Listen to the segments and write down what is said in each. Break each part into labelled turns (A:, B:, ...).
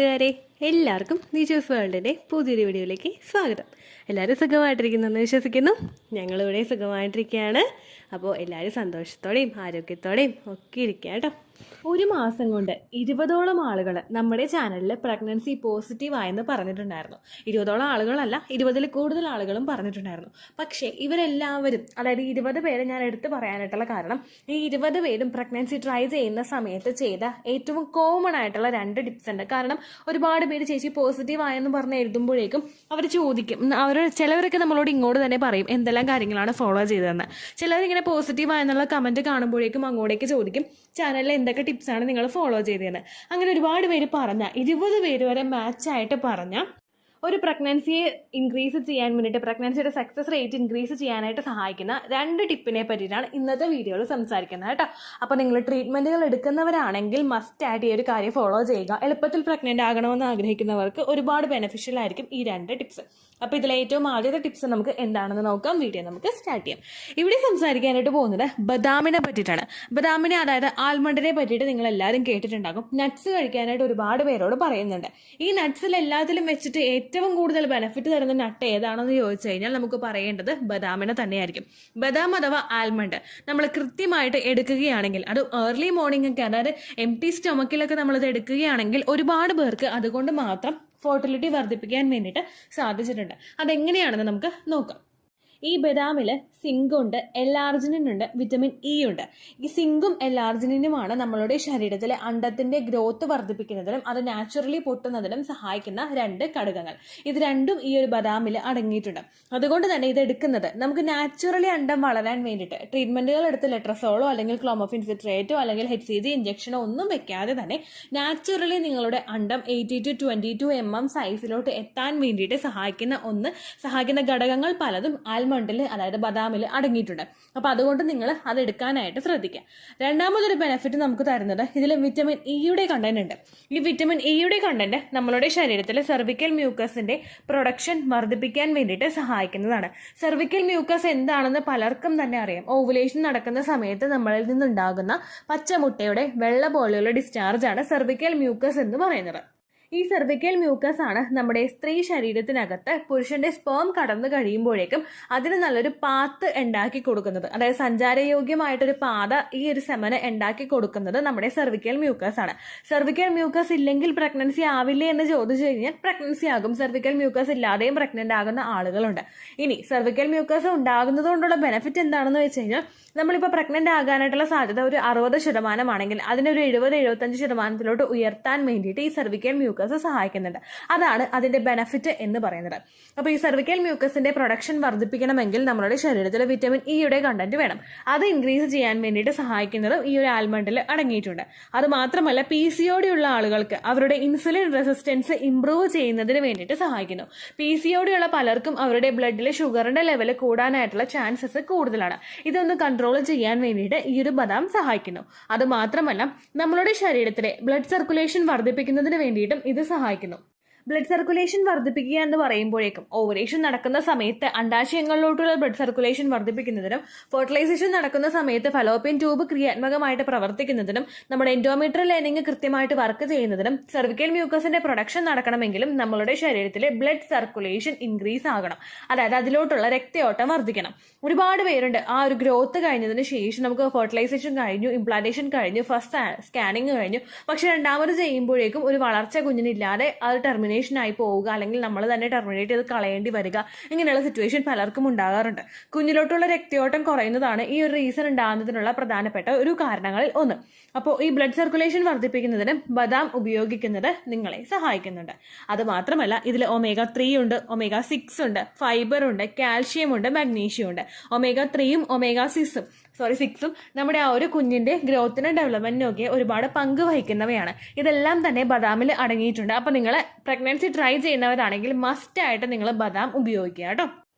A: കൂട്ടുകാരെ, എല്ലാവർക്കും നിജോസ് വേൾഡിൻ്റെ പുതിയൊരു വീഡിയോയിലേക്ക് സ്വാഗതം. എല്ലാവരും സുഖമായിട്ടിരിക്കുന്നെന്ന് വിശ്വസിക്കുന്നു. ഞങ്ങളിവിടെ സുഖമായിട്ടിരിക്കുകയാണ്. അപ്പോൾ എല്ലാവരും സന്തോഷത്തോടെയും ആരോഗ്യത്തോടെയും ഒക്കെ ഇരിക്കുക കേട്ടോ. ഒരു മാസം കൊണ്ട് 20ഓളം ആളുകൾ നമ്മുടെ ചാനലിൽ പ്രഗ്നൻസി പോസിറ്റീവ് ആയെന്ന് പറഞ്ഞിട്ടുണ്ടായിരുന്നു. 20ഓളം ആളുകളല്ല, 20ൽ കൂടുതൽ ആളുകളും പറഞ്ഞിട്ടുണ്ടായിരുന്നു. പക്ഷേ ഇവരെല്ലാവരും, അതായത് 20 പേരെ ഞാൻ എടുത്തു പറയാനായിട്ടുള്ള കാരണം, ഈ 20 പേരും പ്രഗ്നൻസി ട്രൈ ചെയ്യുന്ന സമയത്ത് ചെയ്ത ഏറ്റവും കോമൺ ആയിട്ടുള്ള 2 ടിപ്സ് ഉണ്ട്. കാരണം ഒരുപാട് പേര് ചേച്ചി പോസിറ്റീവ് ആയെന്ന് പറഞ്ഞ് എഴുതുമ്പോഴേക്കും അവർ ചോദിക്കും, ചിലവരൊക്കെ നമ്മളോട് ഇങ്ങോട്ട് തന്നെ പറയും എന്തെല്ലാം കാര്യങ്ങളാണ് ഫോളോ ചെയ്തതെന്ന്. ചിലരിങ്ങനെ പോസിറ്റീവ് ആയെന്നുള്ള കമൻറ്റ് കാണുമ്പോഴേക്കും അങ്ങോട്ടേക്ക് ചോദിക്കും ചാനലിൽ എന്തൊക്കെ ടിപ്സാണ് നിങ്ങൾ ഫോളോ ചെയ്തതെന്ന്. അങ്ങനെ ഒരുപാട് പേര് പറഞ്ഞ 20 പേര് വരെ മാച്ചായിട്ട് പറഞ്ഞ ഒരു പ്രഗ്നൻസിയെ ഇൻക്രീസ് ചെയ്യാൻ വേണ്ടിയിട്ട്, പ്രഗ്നൻസിയുടെ സക്സസ് റേറ്റ് ഇൻക്രീസ് ചെയ്യാനായിട്ട് സഹായിക്കുന്ന 2 ടിപ്പിനെ പറ്റിയിട്ടാണ് ഇന്നത്തെ വീഡിയോയിൽ സംസാരിക്കുന്നത് കേട്ടോ. അപ്പോൾ നിങ്ങൾ ട്രീറ്റ്മെൻറ്റുകൾ എടുക്കുന്നവരാണെങ്കിൽ മസ്റ്റ് ആയിട്ട് ഈ ഒരു കാര്യം ഫോളോ ചെയ്യുക. എളുപ്പത്തിൽ പ്രഗ്നൻ്റ് ആകണമെന്ന് ആഗ്രഹിക്കുന്നവർക്ക് ഒരുപാട് ബെനിഫിഷ്യൽ ആയിരിക്കും ഈ 2 ടിപ്സ്. അപ്പോൾ ഇതിലെ ഏറ്റവും ആദ്യത്തെ ടിപ്സ് നമുക്ക് എന്താണെന്ന് നോക്കാം. വീഡിയോ നമുക്ക് സ്റ്റാർട്ട് ചെയ്യാം. ഇവിടെ സംസാരിക്കാനായിട്ട് പോകുന്നത് ബദാമിനെ പറ്റിയിട്ടാണ്. ബദാമിനെ, അതായത് ആൽമണ്ടിനെ പറ്റിയിട്ട് നിങ്ങൾ എല്ലാവരും കേട്ടിട്ടുണ്ടാകും. നട്ട്സ് കഴിക്കാനായിട്ട് ഒരുപാട് പേരോട് പറയുന്നുണ്ട്. ഈ നട്ട്സിൽ എല്ലാത്തിലും വെച്ചിട്ട് ഏറ്റവും കൂടുതൽ ബെനിഫിറ്റ് തരുന്ന നട്ട് ഏതാണെന്ന് ചോദിച്ചു കഴിഞ്ഞാൽ നമുക്ക് പറയേണ്ടത് ബദാമിനെ തന്നെയായിരിക്കും. ബദാം അഥവാ ആൽമണ്ട് നമ്മൾ കൃത്യമായിട്ട് എടുക്കുകയാണെങ്കിൽ, അത് ഏർലി മോർണിംഗ് ഒക്കെ, അതായത് എംപ്റ്റി സ്റ്റൊമക്കിലൊക്കെ നമ്മളിത് എടുക്കുകയാണെങ്കിൽ ഒരുപാട് പേർക്ക് അതുകൊണ്ട് മാത്രം ഫെർട്ടിലിറ്റി വർദ്ധിപ്പിക്കാൻ വേണ്ടിയിട്ട് സാധിച്ചിട്ടുണ്ട്. അതെങ്ങനെയാണെന്ന് നമുക്ക് നോക്കാം. ഈ ബദാമിൽ സിങ്ക് ഉണ്ട്, എൽ-ആർജിനിൻ ഉണ്ട്, വിറ്റമിൻ ഇ ഉണ്ട്. ഈ സിങ്കും എൽ-ആർജിനിനുമാണ് നമ്മളുടെ ശരീരത്തിലെ അണ്ടത്തിന്റെ ഗ്രോത്ത് വർദ്ധിപ്പിക്കുന്നതിനും അത് നാച്ചുറലി പൊട്ടുന്നതിനും സഹായിക്കുന്ന 2 ഘടകങ്ങൾ. ഇത് രണ്ടും ഈ ഒരു ബദാമിൽ അടങ്ങിയിട്ടുണ്ട്. അതുകൊണ്ട് തന്നെ ഇത് എടുക്കുന്നത് നമുക്ക് നാച്ചുറലി അണ്ടം വളരാൻ വേണ്ടിയിട്ട് ട്രീറ്റ്മെന്റുകൾ എടുത്ത് ലെട്രസോളോ അല്ലെങ്കിൽ ക്ലോമോഫിൻ സിട്രേറ്റോ അല്ലെങ്കിൽ HCG ഇഞ്ചക്ഷനോ ഒന്നും വെക്കാതെ തന്നെ നാച്ചുറലി നിങ്ങളുടെ അണ്ടം 80 to 22 mm സൈസിലോട്ട് എത്താൻ വേണ്ടിയിട്ട് സഹായിക്കുന്ന ഘടകങ്ങൾ പലതും ആൽമണ്ടിൽ, അതായത് ബദാമിൽ അടങ്ങിയിട്ടുണ്ട്. അപ്പോൾ അതുകൊണ്ട് നിങ്ങൾ അത് എടുക്കാനായിട്ട് ശ്രദ്ധിക്കുക. രണ്ടാമതൊരു ബെനിഫിറ്റ് നമുക്ക് തരുന്നത് ഇതിൽ വിറ്റമിൻ ഇയുടെ കണ്ടന്റ് ഉണ്ട്. ഈ വിറ്റമിൻ ഇയുടെ കണ്ടന്റ് നമ്മളുടെ ശരീരത്തിലെ സെർവിക്കൽ മ്യൂക്കസിന്റെ പ്രൊഡക്ഷൻ വർദ്ധിപ്പിക്കാൻ വേണ്ടിയിട്ട് സഹായിക്കുന്നതാണ്. സെർവിക്കൽ മ്യൂക്കസ് എന്താണെന്ന് പലർക്കും തന്നെ അറിയാം. ഓവുലേഷൻ നടക്കുന്ന സമയത്ത് നമ്മളിൽ നിന്നുണ്ടാകുന്ന പച്ചമുട്ടയുടെ വെള്ള പോലെയുള്ള ഡിസ്ചാർജ് ആണ് സെർവിക്കൽ മ്യൂക്കസ് എന്ന് പറയുന്നത്. ഈ സെർവിക്കൽ മ്യൂക്കസ് ആണ് നമ്മുടെ സ്ത്രീ ശരീരത്തിനകത്ത് പുരുഷന്റെ സ്പേം കടന്നു കഴിയുമ്പോഴേക്കും അതിന് നല്ലൊരു പാത്ത് ഉണ്ടാക്കി കൊടുക്കുന്നത്, അതായത് സഞ്ചാരയോഗ്യമായിട്ടൊരു പാത ഈ ഒരു സെമന് ഉണ്ടാക്കി കൊടുക്കുന്നത് നമ്മുടെ സെർവിക്കൽ മ്യൂക്കസ് ആണ്. സെർവിക്കൽ മ്യൂക്കസ് ഇല്ലെങ്കിൽ പ്രഗ്നൻസി ആവില്ലേ എന്ന് ചോദിച്ചു കഴിഞ്ഞാൽ പ്രഗ്നൻസി ആകും. സെർവിക്കൽ മ്യൂക്കസ് ഇല്ലാതെയും പ്രഗ്നന്റ് ആകുന്ന ആളുകളുണ്ട്. ഇനി സെർവിക്കൽ മ്യൂക്കസ് ഉണ്ടാകുന്നത് കൊണ്ടുള്ള ബെനിഫിറ്റ് എന്താണെന്ന് വെച്ച് കഴിഞ്ഞാൽ, നമ്മളിപ്പോൾ പ്രഗ്നന്റ് ആകാനായിട്ടുള്ള സാധ്യത ഒരു 60% ആണെങ്കിൽ അതിനൊരു 70-75% ഉയർത്താൻ വേണ്ടിയിട്ട് ഈ സെർവിക്കൽ മ്യൂക്കസ് സഹായിക്കുന്നുണ്ട്. അതാണ് അതിന്റെ ബെനിഫിറ്റ് എന്ന് പറയുന്നത്. അപ്പോൾ ഈ സെർവിക്കൽ മ്യൂക്കസിന്റെ പ്രൊഡക്ഷൻ വർദ്ധിപ്പിക്കണമെങ്കിൽ നമ്മുടെ ശരീരത്തിൽ വിറ്റമിൻ ഇയുടെ കണ്ടന്റ് വേണം. അത് ഇൻക്രീസ് ചെയ്യാൻ വേണ്ടിയിട്ട് സഹായിക്കുന്നത് ഈ ഒരു ആൽമണ്ടിൽ അടങ്ങിയിട്ടുണ്ട്. അത് മാത്രമല്ല, PCOD ഉള്ള ആളുകൾക്ക് അവരുടെ ഇൻസുലിൻ റെസിസ്റ്റൻസ് ഇംപ്രൂവ് ചെയ്യുന്നതിന് വേണ്ടിയിട്ട് സഹായിക്കുന്നു. PCOD ഉള്ള പലർക്കും അവരുടെ ബ്ലഡിലെ ഷുഗറിന്റെ ലെവൽ കൂടാനായിട്ടുള്ള ചാൻസസ് കൂടുതലാണ്. ഇതൊന്ന് കൺട്രോൾ ചെയ്യാൻ വേണ്ടിയിട്ട് ഈ ഒരു ബദാം സഹായിക്കുന്നു. അത് മാത്രമല്ല, നമ്മളുടെ ശരീരത്തിലെ ബ്ലഡ് സർക്കുലേഷൻ വർദ്ധിപ്പിക്കുന്നതിന് വേണ്ടിയിട്ടും ഇത് സഹായിക്കുന്നു. ബ്ലഡ് സർക്കുലേഷൻ വർദ്ധിപ്പിക്കുക എന്ന് പറയുമ്പോഴേക്കും ഓവുലേഷൻ നടക്കുന്ന സമയത്ത് അണ്ടാശയങ്ങളിലോട്ടുള്ള ബ്ലഡ് സർക്കുലേഷൻ വർദ്ധിപ്പിക്കുന്നതിനും ഫെർട്ടിലൈസേഷൻ നടക്കുന്ന സമയത്ത് ഫലോപ്പിയൻ ട്യൂബ് ക്രിയാത്മകമായിട്ട് പ്രവർത്തിക്കുന്നതിനും നമ്മുടെ എൻഡോമെട്രിയൽ ലൈനിങ് കൃത്യമായിട്ട് വർക്ക് ചെയ്യുന്നതിനും സെർവിക്കൽ മ്യൂക്കസിന്റെ പ്രൊഡക്ഷൻ നടക്കണമെങ്കിലും നമ്മളുടെ ശരീരത്തിലെ ബ്ലഡ് സർക്കുലേഷൻ ഇൻക്രീസ് ആകണം, അതായത് അതിലോട്ടുള്ള രക്തയോട്ടം വർദ്ധിക്കണം. ഒരുപാട് പേരുണ്ട് ആ ഒരു ഗ്രോത്ത് കഴിഞ്ഞതിന് ശേഷം, നമുക്ക് ഫെർട്ടിലൈസേഷൻ കഴിഞ്ഞു, ഇംപ്ലാന്റേഷൻ കഴിഞ്ഞു, ഫസ്റ്റ് സ്കാനിങ് കഴിഞ്ഞു, പക്ഷെ രണ്ടാമത് ചെയ്യുമ്പോഴേക്കും ഒരു വളർച്ച കുഞ്ഞിനില്ലാതെ അത് ടെർമിനേഷൻ ആയി പോവുക, അല്ലെങ്കിൽ നമ്മൾ തന്നെ ടെർമിനേറ്റ് ചെയ്ത് കളയേണ്ടി വരിക, ഇങ്ങനെയുള്ള സിറ്റുവേഷൻ പലർക്കും ഉണ്ടാകാറുണ്ട്. കുഞ്ഞിലോട്ടുള്ള രക്തയോട്ടം കുറയുന്നതാണ് ഈ ഒരു റീസൺ ഉണ്ടാകുന്നതിനുള്ള പ്രധാനപ്പെട്ട ഒരു കാരണങ്ങളിൽ ഒന്ന്. അപ്പോൾ ഈ ബ്ലഡ് സർക്കുലേഷൻ വർദ്ധിപ്പിക്കുന്നതിന് ബദാം ഉപയോഗിക്കുന്നത് നിങ്ങളെ സഹായിക്കുന്നുണ്ട്. അത് മാത്രമല്ല, ഇതിൽ omega-3 ഉണ്ട്, omega-6 ഉണ്ട്, ഫൈബർ ഉണ്ട്, കാൽഷ്യം ഉണ്ട്, മാഗ്നീഷ്യം ഉണ്ട്. omega-3ഉം omega-6ഉം നമ്മുടെ ആ ഒരു കുഞ്ഞിന്റെ ഗ്രോത്തിനും ഡെവലപ്മെന്റിനും ഒക്കെ ഒരുപാട് പങ്ക് വഹിക്കുന്നവയാണ്. ഇതെല്ലാം തന്നെ ബദാമിൽ അടങ്ങിയിട്ടുണ്ട്. അപ്പോൾ നിങ്ങൾ പ്രഗ്നൻസി ട്രൈ ചെയ്യുന്നവരാണെങ്കിൽ മസ്റ്റ് ആയിട്ട് നിങ്ങൾ ബദാം ഉപയോഗിക്കുക കേട്ടോ.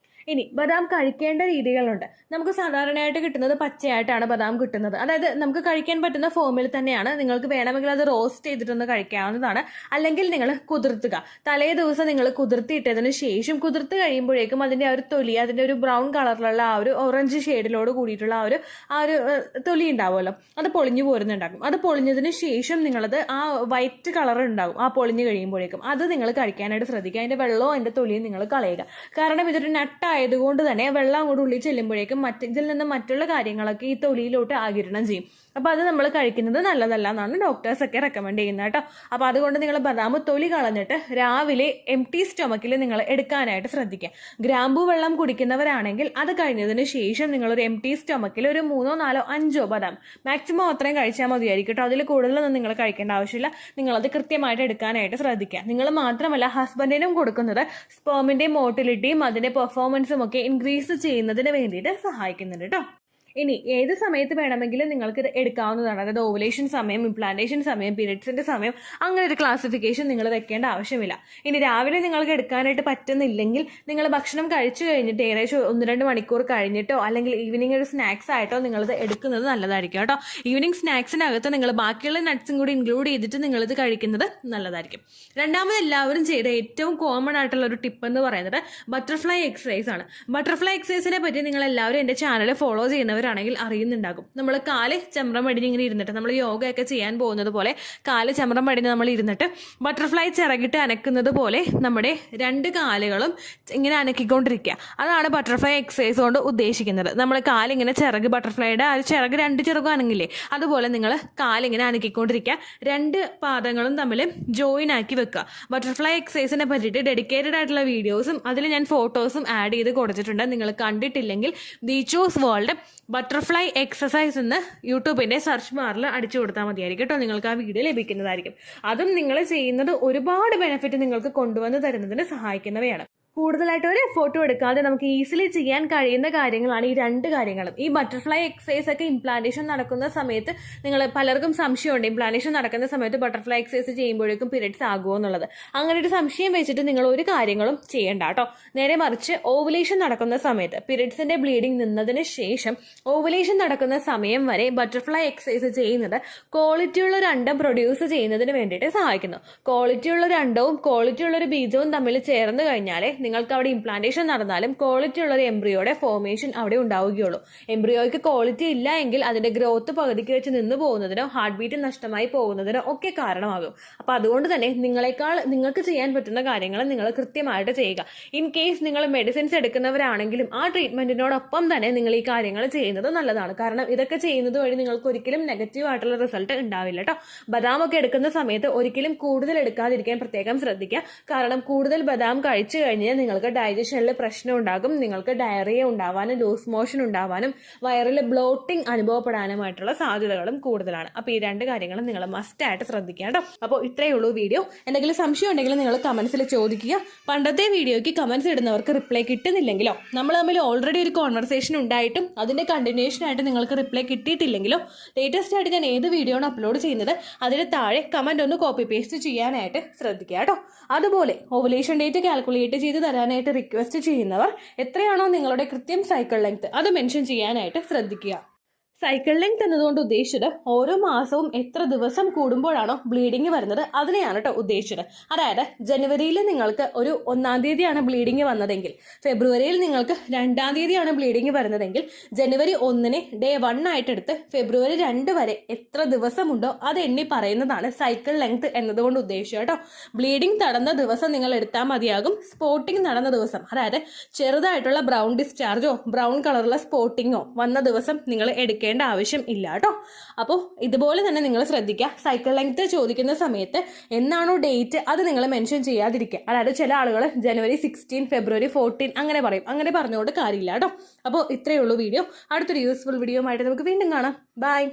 A: ഇനി ബദാം കഴിക്കേണ്ട രീതികളുണ്ട്. നമുക്ക് സാധാരണയായിട്ട് കിട്ടുന്നത് പച്ചയായിട്ടാണ് ബദാം കിട്ടുന്നത്. അതായത് നമുക്ക് കഴിക്കാൻ പറ്റുന്ന ഫോമിൽ തന്നെയാണ്. നിങ്ങൾക്ക് വേണമെങ്കിൽ അത് റോസ്റ്റ് ചെയ്തിട്ടൊന്ന് കഴിക്കാവുന്നതാണ്. അല്ലെങ്കിൽ നിങ്ങൾ കുതിർത്തുക. തലേ ദിവസം നിങ്ങൾ കുതിർത്തിയിട്ടതിന് ശേഷം കുതിർത്ത് കഴിയുമ്പോഴേക്കും അതിന്റെ ഒരു തൊലി, അതിന്റെ ഒരു ബ്രൗൺ കളറിലുള്ള ആ ഒരു ഓറഞ്ച് ഷെയ്ഡിലോട് കൂടിയിട്ടുള്ള ആ ഒരു തൊലി ഉണ്ടാവുമല്ലോ, അത് പൊളിഞ്ഞു പോരുന്നുണ്ടാകും. അത് പൊളിഞ്ഞതിന് ശേഷം നിങ്ങളത് ആ വൈറ്റ് കളർ ഉണ്ടാകും ആ പൊളിഞ്ഞു കഴിയുമ്പോഴേക്കും. അത് നിങ്ങൾ കഴിക്കാനായിട്ട് ശ്രദ്ധിക്കുക. അതിന്റെ വെള്ളവും അതിന്റെ തൊലിയും നിങ്ങൾ കളയുക. കാരണം ഇതൊരു നട്ടായതുകൊണ്ട് തന്നെ വെള്ളം അങ്ങോട്ട് ഉള്ളിൽ ചെല്ലുമ്പോഴേക്കും ഇതിൽ നിന്ന് മറ്റുള്ള കാര്യങ്ങളൊക്കെ ഈ തൊലിയിലോട്ട് ആഗിരണം ചെയ്യും. അപ്പൊ അത് നമ്മൾ കഴിക്കുന്നത് നല്ലതല്ല എന്നാണ് ഡോക്ടേഴ്സ് ഒക്കെ റെക്കമെൻഡ് ചെയ്യുന്നത് കേട്ടോ. അപ്പൊ അതുകൊണ്ട് നിങ്ങൾ ബദാം തൊലി കളഞ്ഞിട്ട് രാവിലെ എംപ്റ്റി സ്റ്റൊമക്കിൽ നിങ്ങൾ എടുക്കാനായിട്ട് ശ്രദ്ധിക്കുക. ഗ്രാമ്പൂ വെള്ളം കുടിക്കുന്നവരാണെങ്കിൽ അത് കഴിഞ്ഞതിന് ശേഷം നിങ്ങൾ ഒരു എംപ്റ്റി സ്റ്റൊമക്കിൽ ഒരു 3, 4, 5 ബദാം മാക്സിമം അത്രയും കഴിച്ചാൽ മതിയായിരിക്കും കേട്ടോ. അതിൽ കൂടുതലൊന്നും നിങ്ങൾ കഴിക്കേണ്ട ആവശ്യമില്ല. നിങ്ങളത് കൃത്യമായിട്ട് എടുക്കാനായിട്ട് ശ്രദ്ധിക്കുക. നിങ്ങൾ മാത്രമല്ല ഹസ്ബൻഡിനും കൊടുക്കുന്നത് സ്പേമിന്റെ മോട്ടിലിറ്റിയും അതിന്റെ പെർഫോമൻസും ഒക്കെ ഇൻക്രീസ് ചെയ്യുന്നതിന് വേണ്ടിയിട്ട് സഹായിക്കുന്നുണ്ട് കേട്ടോ. ഇനി ഏത് സമയത്ത് വേണമെങ്കിലും നിങ്ങൾക്ക് ഇത് എടുക്കാവുന്നതാണ്. അതായത് ഓവുലേഷൻ സമയം, ഇംപ്ലാന്റേഷൻ സമയം, പീരിയഡ്സിന്റെ സമയം, അങ്ങനെ ഒരു ക്ലാസിഫിക്കേഷൻ നിങ്ങൾ വെക്കേണ്ട ആവശ്യമില്ല. ഇനി രാവിലെ നിങ്ങൾക്ക് എടുക്കാനായിട്ട് പറ്റുന്നില്ലെങ്കിൽ നിങ്ങൾ ഭക്ഷണം കഴിച്ചു കഴിഞ്ഞിട്ട് ഏകദേശം 1-2 മണിക്കൂർ കഴിഞ്ഞിട്ടോ അല്ലെങ്കിൽ ഈവനിങ് ഒരു സ്നാക്സ് ആയിട്ടോ നിങ്ങളിത് എടുക്കുന്നത് നല്ലതായിരിക്കും കേട്ടോ. ഈവനിങ് സ്നാക്സിനകത്ത് നിങ്ങൾ ബാക്കിയുള്ള നട്ട്സും കൂടി ഇൻക്ലൂഡ് ചെയ്തിട്ട് നിങ്ങളിത് കഴിക്കുന്നത് നല്ലതായിരിക്കും. രണ്ടാമത് എല്ലാവരും ചെയ്ത ഏറ്റവും കോമൺ ആയിട്ടുള്ള ഒരു ടിപ്പ് എന്ന് പറയുന്നത് ബട്ടർഫ്ലൈ എക്സസൈസ് ആണ്. ബട്ടർഫ്ലൈ എക്സസൈസിനെ പറ്റി നിങ്ങൾ എല്ലാവരും എൻ്റെ ചാനൽ ഫോളോ ചെയ്യുന്നവർ ആണെങ്കിൽ അറിയുന്നുണ്ടാകും. നമ്മൾ കാല് ചമ്രം പടിഞ്ഞ് ഇങ്ങനെ ഇരുന്നിട്ട് നമ്മൾ യോഗയൊക്കെ ചെയ്യാൻ പോകുന്നത് പോലെ കാല് ചമ്രം പടിഞ്ഞ് നമ്മൾ ഇരുന്നിട്ട് ബട്ടർഫ്ലൈ ചിറകിട്ട് അനക്കുന്നത് പോലെ നമ്മുടെ 2 കാലുകളും ഇങ്ങനെ അനക്കിക്കൊണ്ടിരിക്കുക. അതാണ് ബട്ടർഫ്ലൈ എക്സസൈസ് കൊണ്ട് ഉദ്ദേശിക്കുന്നത്. നമ്മൾ കാലിങ്ങനെ ചിറക്, ബട്ടർഫ്ലൈയുടെ ആ ചിറക് 2 ചിറകും അനങ്ങില്ലേ, അതുപോലെ നിങ്ങൾ കാലിങ്ങനെ അനക്കിക്കൊണ്ടിരിക്കുക. 2 പാദങ്ങളും തമ്മിൽ ജോയിൻ ആക്കി വെക്കുക. ബട്ടർഫ്ലൈ എക്സസൈസിനെ പറ്റിയിട്ട് ഡെഡിക്കേറ്റഡ് ആയിട്ടുള്ള വീഡിയോസും അതിൽ ഞാൻ ഫോട്ടോസും ആഡ് ചെയ്ത് കൊടുത്തിട്ടുണ്ട്. നിങ്ങൾ കണ്ടിട്ടില്ലെങ്കിൽ ദീച്ചൂസ് വേൾഡ് ബട്ടർഫ്ലൈ എക്സസൈസ് എന്ന് യൂട്യൂബിന്റെ സെർച്ച് ബാറിൽ അടിച്ചു കൊടുത്താൽ മതിയായിരിക്കും കേട്ടോ. നിങ്ങൾക്ക് ആ വീഡിയോ ലഭിക്കുന്നതായിരിക്കും. അതും നിങ്ങൾ ചെയ്യുന്നത് ഒരുപാട് ബെനിഫിറ്റ് നിങ്ങൾക്ക് കൊണ്ടുവന്ന് തരുന്നതിന് സഹായിക്കുന്നവയാണ്. കൂടുതലായിട്ട് ഒരു എഫോർട്ടും എടുക്കാതെ നമുക്ക് ഈസിലി ചെയ്യാൻ കഴിയുന്ന കാര്യങ്ങളാണ് ഈ 2 കാര്യങ്ങളും. ഈ ബട്ടർഫ്ലൈ എക്സസൈസ് ഒക്കെ ഇംപ്ലാന്റേഷൻ നടക്കുന്ന സമയത്ത് നിങ്ങൾ പലർക്കും സംശയമുണ്ട്, ഇംപ്ലാന്റേഷൻ നടക്കുന്ന സമയത്ത് ബട്ടർഫ്ലൈ എക്സസൈസ് ചെയ്യുമ്പോഴേക്കും പീരിയഡ്സ് ആകുമോ എന്നുള്ളത്. അങ്ങനെ ഒരു സംശയം വെച്ചിട്ട് നിങ്ങൾ ഒരു കാര്യങ്ങളും ചെയ്യണ്ട കേട്ടോ. നേരെ മറിച്ച് ഓവുലേഷൻ നടക്കുന്ന സമയത്ത് പീരിയഡ്സിന്റെ ബ്ലീഡിങ് നിന്നതിന് ശേഷം ഓവുലേഷൻ നടക്കുന്ന സമയം വരെ ബട്ടർഫ്ലൈ എക്സസൈസ് ചെയ്യുന്നത് ക്വാളിറ്റിയുള്ള ഒരു അണ്ടം പ്രൊഡ്യൂസ് ചെയ്യുന്നതിന് വേണ്ടിയിട്ട് സഹായിക്കുന്നു. ക്വാളിറ്റിയുള്ള ഒരു അണ്ടവും ക്വാളിറ്റിയുള്ള ഒരു ബീജവും തമ്മിൽ ചേർന്ന് കഴിഞ്ഞാൽ നിങ്ങൾക്ക് അവിടെ ഇംപ്ലാന്റേഷൻ നടന്നാലും ക്വാളിറ്റി ഉള്ള ഒരു എംബ്രിയോയുടെ ഫോർമേഷൻ അവിടെ ഉണ്ടാവുകയുള്ളൂ. എംബ്രിയോയ്ക്ക് ക്വാളിറ്റി ഇല്ല എങ്കിൽ അതിന്റെ ഗ്രോത്ത് പകുതിക്ക് വെച്ച് നിന്ന് പോകുന്നതിനോ ഹാർട്ട് ബീറ്റ് നഷ്ടമായി പോകുന്നതിനോ ഒക്കെ കാരണമാകും. അപ്പൊ അതുകൊണ്ട് തന്നെ നിങ്ങൾക്ക് ചെയ്യാൻ പറ്റുന്ന കാര്യങ്ങൾ നിങ്ങൾ കൃത്യമായിട്ട് ചെയ്യുക. ഇൻ കേസ് നിങ്ങൾ മെഡിസിൻസ് എടുക്കുന്നവരാണെങ്കിലും ആ ട്രീറ്റ്മെന്റിനോടൊപ്പം തന്നെ നിങ്ങൾ ഈ കാര്യങ്ങൾ ചെയ്യുന്നത് നല്ലതാണ്. കാരണം ഇതൊക്കെ ചെയ്യുന്നത് വഴി നിങ്ങൾക്ക് ഒരിക്കലും നെഗറ്റീവ് ആയിട്ടുള്ള റിസൾട്ട് ഉണ്ടാവില്ല കേട്ടോ. ബദാം ഒക്കെ എടുക്കുന്ന സമയത്ത് ഒരിക്കലും കൂടുതൽ എടുക്കാതിരിക്കാൻ പ്രത്യേകം ശ്രദ്ധിക്കുക. കാരണം കൂടുതൽ ബദാം കഴിച്ചു കഴിഞ്ഞാൽ നിങ്ങൾക്ക് ഡൈജഷനിൽ പ്രശ്നം ഉണ്ടാകും. നിങ്ങൾക്ക് ഡയറിയ ഉണ്ടാവാനും ലൂസ് മോഷൻ ഉണ്ടാവാനും വയറിൽ ബ്ലോട്ടിംഗ് അനുഭവപ്പെടാനുമായിട്ടുള്ള സാധ്യതകളും കൂടുതലാണ്. അപ്പൊ ഈ 2 കാര്യങ്ങളും നിങ്ങൾ മസ്റ്റ് ആയിട്ട് ശ്രദ്ധിക്കുക കേട്ടോ. അപ്പോൾ ഇത്രയേ ഉള്ളൂ വീഡിയോ. എന്തെങ്കിലും സംശയം ഉണ്ടെങ്കിൽ നിങ്ങൾ കമന്റ്സിൽ ചോദിക്കുക. പണ്ടത്തെ വീഡിയോയ്ക്ക് കമന്റ്സ് ഇടുന്നവർക്ക് റിപ്ലൈ കിട്ടുന്നില്ലെങ്കിലോ നമ്മൾ തമ്മിൽ ഓൾറെഡി ഒരു കോൺവെർസേഷൻ ഉണ്ടായിട്ടും അതിന്റെ കണ്ടിന്യൂഷൻ ആയിട്ട് നിങ്ങൾക്ക് റിപ്ലൈ കിട്ടിയിട്ടില്ലെങ്കിലോ ലേറ്റസ്റ്റ് ആയിട്ട് ഞാൻ ഏത് വീഡിയോ ആണ് അപ്ലോഡ് ചെയ്യുന്നത് അതിന് താഴെ കമന്റ് ഒന്ന് കോപ്പി പേസ്റ്റ് ചെയ്യാനായിട്ട് ശ്രദ്ധിക്കുക കേട്ടോ. അതുപോലെ ഓവുലേഷൻ ഡേറ്റ് കാൽക്കുലേറ്റ് ചെയ്ത് തരാനായിട്ട് റിക്വസ്റ്റ് ചെയ്യുന്നവർ എത്രയാണോ നിങ്ങളുടെ കൃത്യം സൈക്കിൾ ലെങ്ത് അത് മെൻഷൻ ചെയ്യാനായിട്ട് ശ്രദ്ധിക്കുക. സൈക്കിൾ ലെങ്ത് എന്നതുകൊണ്ട് ഉദ്ദേശിച്ചത് ഓരോ മാസവും എത്ര ദിവസം കൂടുമ്പോഴാണോ ബ്ലീഡിങ് വരുന്നത് അതിനെയാണ് കേട്ടോ ഉദ്ദേശിച്ചത്. അതായത് ജനുവരിയിൽ നിങ്ങൾക്ക് ഒരു 1-ാം തീയതിയാണ് ബ്ലീഡിങ് വന്നതെങ്കിൽ ഫെബ്രുവരിയിൽ നിങ്ങൾക്ക് 2-ാം തീയതിയാണ് ബ്ലീഡിങ് വരുന്നതെങ്കിൽ ജനുവരി 1-നെ ഡേ 1 ആയിട്ടെടുത്ത് ഫെബ്രുവരി 2 വരെ എത്ര ദിവസമുണ്ടോ അത് എണ്ണി പറയുന്നതാണ് സൈക്കിൾ ലെങ്ത് എന്നതുകൊണ്ട് ഉദ്ദേശിച്ചത് കേട്ടോ. ബ്ലീഡിങ് നടന്ന ദിവസം നിങ്ങൾ എടുത്താൽ മതിയാകും. സ്പോട്ടിങ് നടന്ന ദിവസം, അതായത് ചെറുതായിട്ടുള്ള ബ്രൗൺ ഡിസ്ചാർജോ ബ്രൗൺ കളറുള്ള സ്പോട്ടിങ്ങോ വന്ന ദിവസം നിങ്ങൾ എടുക്കേണ്ട ആവശ്യം ഇല്ല കേട്ടോ. അപ്പോൾ ഇതുപോലെ തന്നെ നിങ്ങൾ ശ്രദ്ധിക്കുക. സൈക്കിൾ ലെങ്ത് ചോദിക്കുന്ന സമയത്ത് എന്നാണോ ഡേറ്റ് അത് നിങ്ങൾ മെൻഷൻ ചെയ്യാതിരിക്കുക. അതായത് ചില ആളുകൾ ജനുവരി 16, ഫെബ്രുവരി 14 അങ്ങനെ പറയും. അങ്ങനെ പറഞ്ഞുകൊണ്ട് കാര്യമില്ല കേട്ടോ. അപ്പോൾ ഇത്രയേ ഉള്ളൂ വീഡിയോ. അടുത്തൊരു യൂസ്ഫുൾ വീഡിയോ ആയിട്ട് നമുക്ക് വീണ്ടും കാണാം. ബൈ.